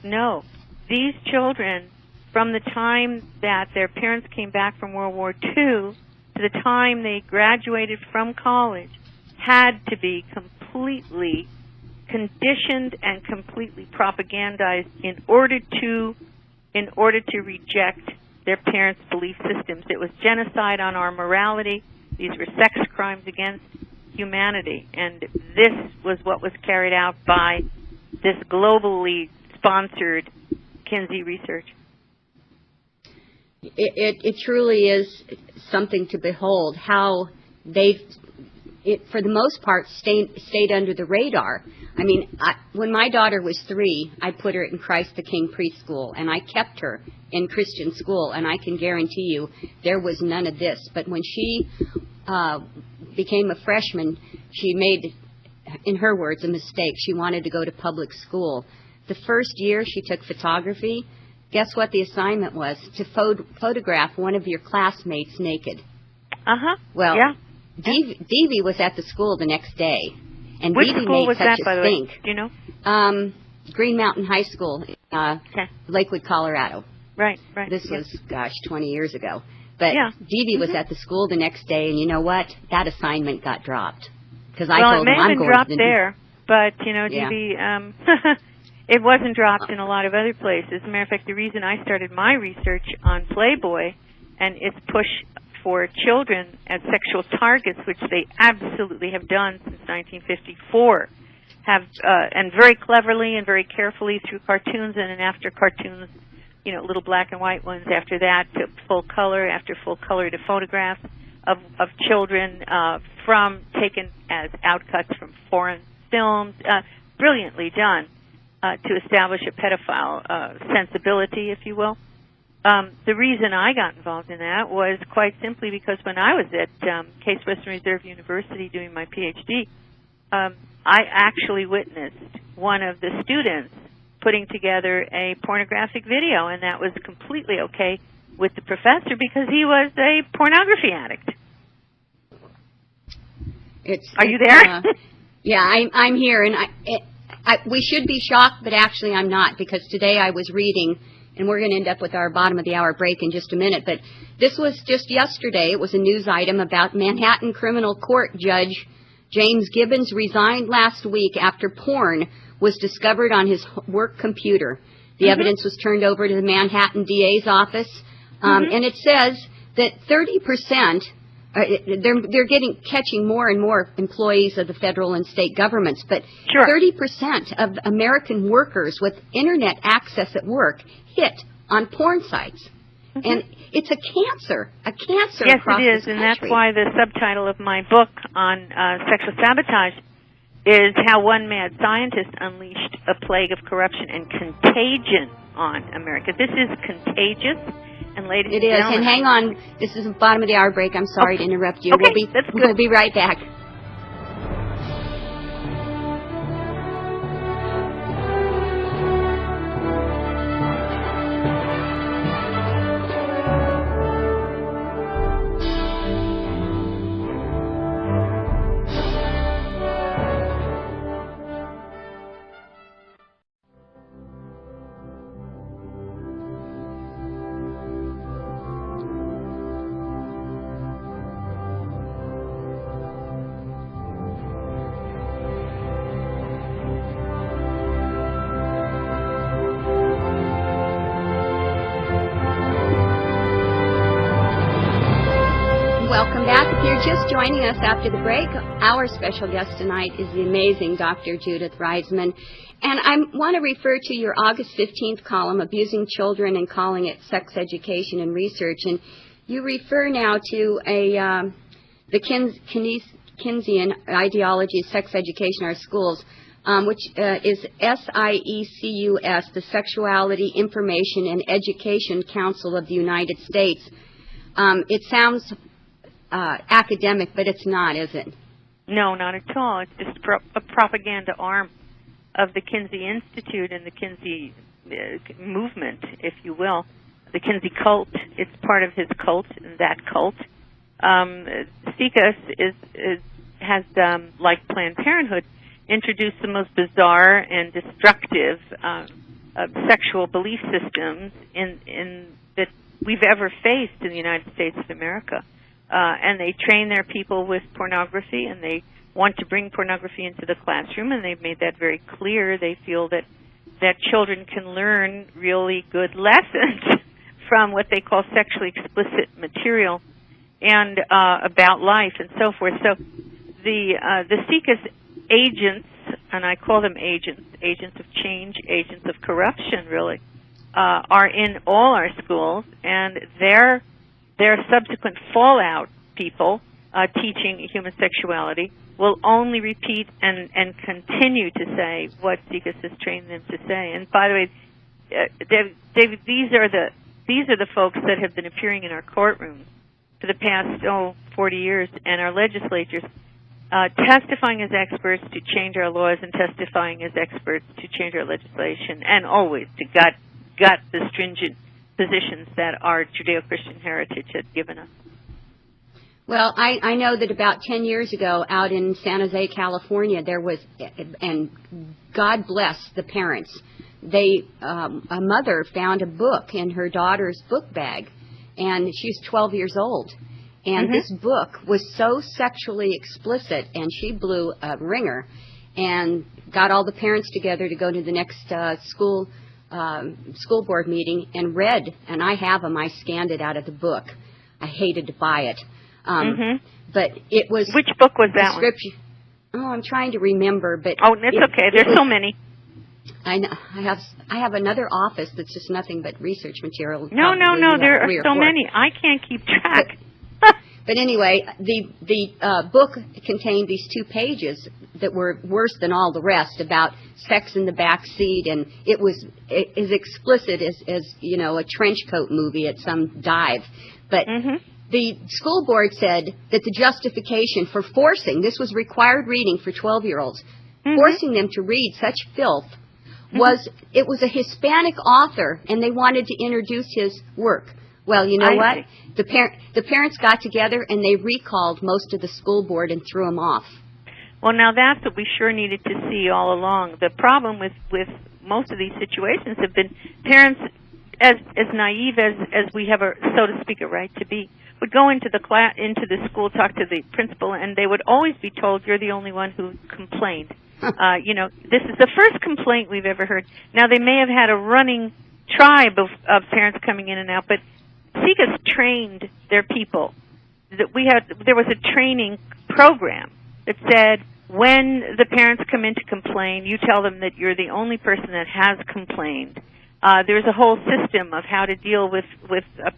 No. These children, from the time that their parents came back from World War II to the time they graduated from college, had to be completely conditioned and completely propagandized in order to reject their parents' belief systems. It was genocide on our morality. These were sex crimes against humanity. And this was what was carried out by this globally sponsored Kinsey research. It truly is something to behold how they've, for the most part, stayed under the radar. I mean, when my daughter was 3, I put her in Christ the King preschool, and I kept her in Christian school, and I can guarantee you there was none of this. But when she became a freshman, she made, in her words, a mistake. She wanted to go to public school. The first year she took photography. Guess what the assignment was? To photograph one of your classmates naked. Well, yeah. Devvy was at the school the next day. And which Devvy school made was such that, a by the stink. way? Do you know? Green Mountain High School, Lakewood, Colorado. Right, right. This was, 20 years ago. But yeah. Devvy was at the school the next day, and you know what? That assignment got dropped. Because I told him, I'm going to... Well, it may have been dropped there, but, yeah. Devvy... It wasn't dropped in a lot of other places. As a matter of fact, the reason I started my research on Playboy and its push for children as sexual targets, which they absolutely have done since 1954, and very cleverly and very carefully through cartoons and then after cartoons, little black and white ones after that to full color, after full color to photographs of children taken as outcuts from foreign films, brilliantly done. To establish a pedophile sensibility, if you will. The reason I got involved in that was quite simply because when I was at Case Western Reserve University doing my PhD, I actually witnessed one of the students putting together a pornographic video, and that was completely okay with the professor because he was a pornography addict. Are you there? Yeah, I'm here, and we should be shocked, but actually I'm not, because today I was reading, and we're going to end up with our bottom of the hour break in just a minute, but this was just yesterday. It was a news item about Manhattan Criminal Court Judge James Gibbons resigned last week after porn was discovered on his work computer. The evidence was turned over to the Manhattan DA's office, and it says that 30%, they're catching more and more employees of the federal and state governments, but 30% of American workers with internet access at work hit on porn sites. And it's a cancer yes, across it is, this and country. that's why the subtitle of my book on sexual sabotage is How One Mad Scientist Unleashed a Plague of Corruption and Contagion on America. This is contagious. And ladies and gentlemen, and hang on, this is the bottom of the hour break. I'm sorry to interrupt you. Okay, we'll be right back. Welcome back. If you're just joining us after the break, our special guest tonight is the amazing Dr. Judith Reisman. And I want to refer to your August 15th column, Abusing Children and Calling It Sex Education and Research. And you refer now to the Keynesian ideology of sex education in our schools, which is SIECUS, the Sexuality, Information, and Education Council of the United States. It sounds academic, but it's not, is it? No, not at all. It's just a propaganda arm of the Kinsey Institute and the Kinsey movement, if you will. The Kinsey cult. It's part of his cult, that cult. SIECUS has, like Planned Parenthood, introduced the most bizarre and destructive sexual belief systems in that we've ever faced in the United States of America. And they train their people with pornography, and they want to bring pornography into the classroom, and they've made that very clear. They feel that children can learn really good lessons from what they call sexually explicit material and about life and so forth. So the SICA's agents, and I call them agents of change, agents of corruption, really, are in all our schools, and their subsequent fallout people teaching human sexuality will only repeat and continue to say what SICA has trained them to say. And by the way, David, these are the folks that have been appearing in our courtrooms for the past 40 years, and our legislatures, testifying as experts to change our laws and testifying as experts to change our legislation, and always to gut the stringent positions that our Judeo-Christian heritage had given us. Well, I know that about 10 years ago out in San Jose, California, there was, and God bless the parents, a mother found a book in her daughter's book bag, and she's 12 years old. And this book was so sexually explicit, and she blew a ringer and got all the parents together to go to the next school board meeting and read, and I have them. I scanned it out of the book. I hated to buy it. But it was... Which book was that one? Oh, I'm trying to remember, but... Oh, it's okay. There's so many. I know. I have another office that's just nothing but research material. No. There are so many. I can't keep track. But anyway, the book contained these 2 pages that were worse than all the rest about sex in the back seat, and it was as explicit as you know, a trench coat movie at some dive. But the school board said that the justification for forcing, this was required reading for 12-year-olds, forcing them to read such filth was it was a Hispanic author, and they wanted to introduce his work. Well, you know what? The parents got together and they recalled most of the school board and threw them off. Well, now that's what we sure needed to see all along. The problem with most of these situations have been parents, as naive as we have, so to speak, a right to be, would go into the school, talk to the principal, and they would always be told, "You're the only one who complained." You know, this is the first complaint we've ever heard. Now, they may have had a running tribe of parents coming in and out, but SICA's trained their people. There was a training program that said, when the parents come in to complain, you tell them that you're the only person that has complained. There's a whole system of how to deal with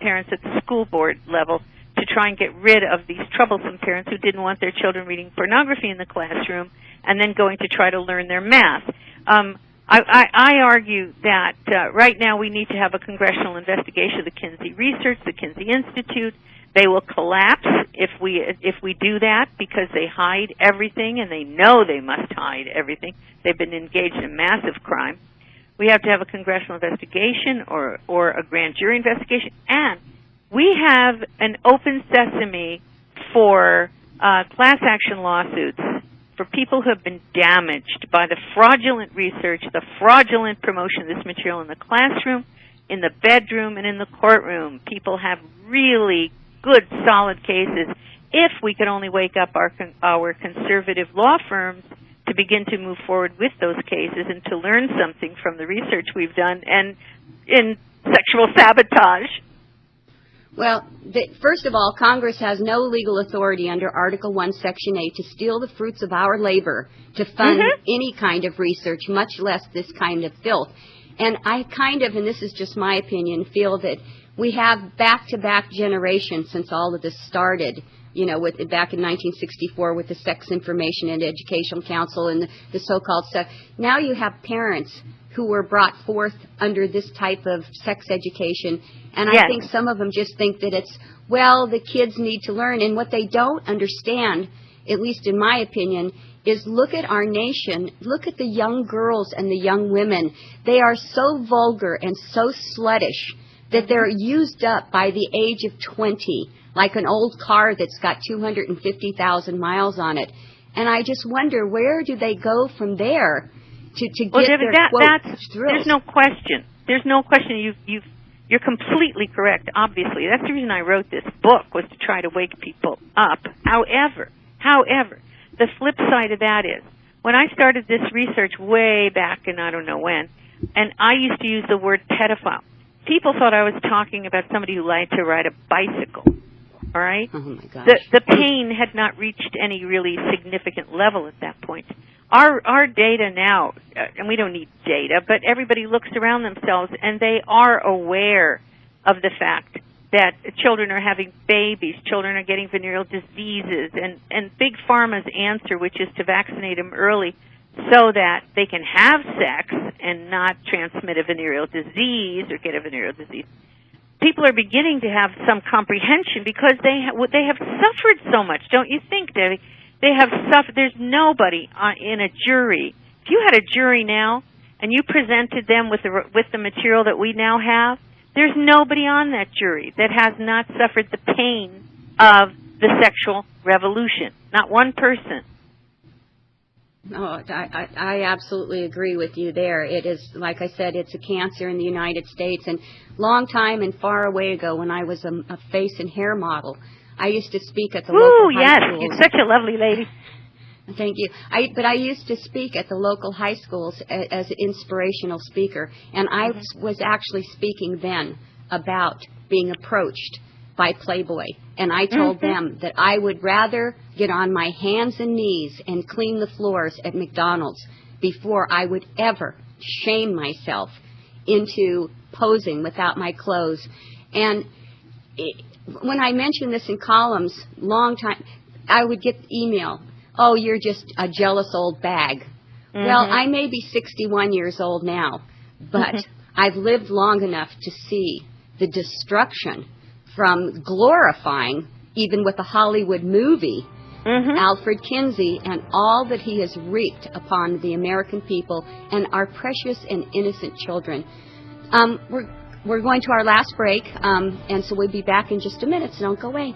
parents at the school board level to try and get rid of these troublesome parents who didn't want their children reading pornography in the classroom and then going to try to learn their math. I argue that right now we need to have a congressional investigation of the Kinsey Research, the Kinsey Institute. They will collapse if we do that, because they hide everything, and they know they must hide everything. They've been engaged in a massive crime. We have to have a congressional investigation or a grand jury investigation, and we have an open sesame for class action lawsuits for people who have been damaged by the fraudulent research, the fraudulent promotion of this material in the classroom, in the bedroom, and in the courtroom. People have really good, solid cases. If we could only wake up our conservative law firms to begin to move forward with those cases and to learn something from the research we've done and in sexual sabotage. Well, first of all, Congress has no legal authority under Article 1, Section 8 to steal the fruits of our labor to fund any kind of research, much less this kind of filth. And I kind of, and this is just my opinion, feel that we have back-to-back generations since all of this started, you know, back in 1964 with the Sex Information and Educational Council and the so-called stuff. Now you have parents who were brought forth under this type of sex education, and I think some of them just think that it's, well, the kids need to learn, and what they don't understand, at least in my opinion, is look at our nation, look at the young girls and the young women. They are so vulgar and so sluttish that they're used up by the age of 20, like an old car that's got 250,000 miles on it. And I just wonder, where do they go from there? to get Devvy, their quote that's thrills. there's no question. There's no question. You're completely correct. Obviously, that's the reason I wrote this book, was to try to wake people up. However, the flip side of that is, when I started this research way back in I don't know when, and I used to use the word pedophile, people thought I was talking about somebody who liked to ride a bicycle. All right? Oh my gosh. The pain had not reached any really significant level at that point. Our data now, and we don't need data, but everybody looks around themselves and they are aware of the fact that children are having babies, children are getting venereal diseases, and Big Pharma's answer, which is to vaccinate them early so that they can have sex and not transmit a venereal disease or get a venereal disease. People are beginning to have some comprehension because they have suffered so much, don't you think, Devvy? They have suffered. There's nobody in a jury. If you had a jury now and you presented them with the material that we now have, there's nobody on that jury that has not suffered the pain of the sexual revolution. Not one person. Oh, I absolutely agree with you there. It is, like I said, it's a cancer in the United States. And long time and far away ago, when I was a face and hair model, I used to speak at the local high schools. You're such a lovely lady. Thank you. But I used to speak at the local high schools as an inspirational speaker, and I was actually speaking then about being approached by Playboy, and I told them that I would rather get on my hands and knees and clean the floors at McDonald's before I would ever shame myself into posing without my clothes. And when I mentioned this in columns, long time, I would get email, "Oh, you're just a jealous old bag." Well, I may be 61 years old now, but I've lived long enough to see the destruction from glorifying, even with a Hollywood movie, Alfred Kinsey and all that he has wreaked upon the American people and our precious and innocent children. We're going to our last break, and so we'll be back in just a minute, so don't go away.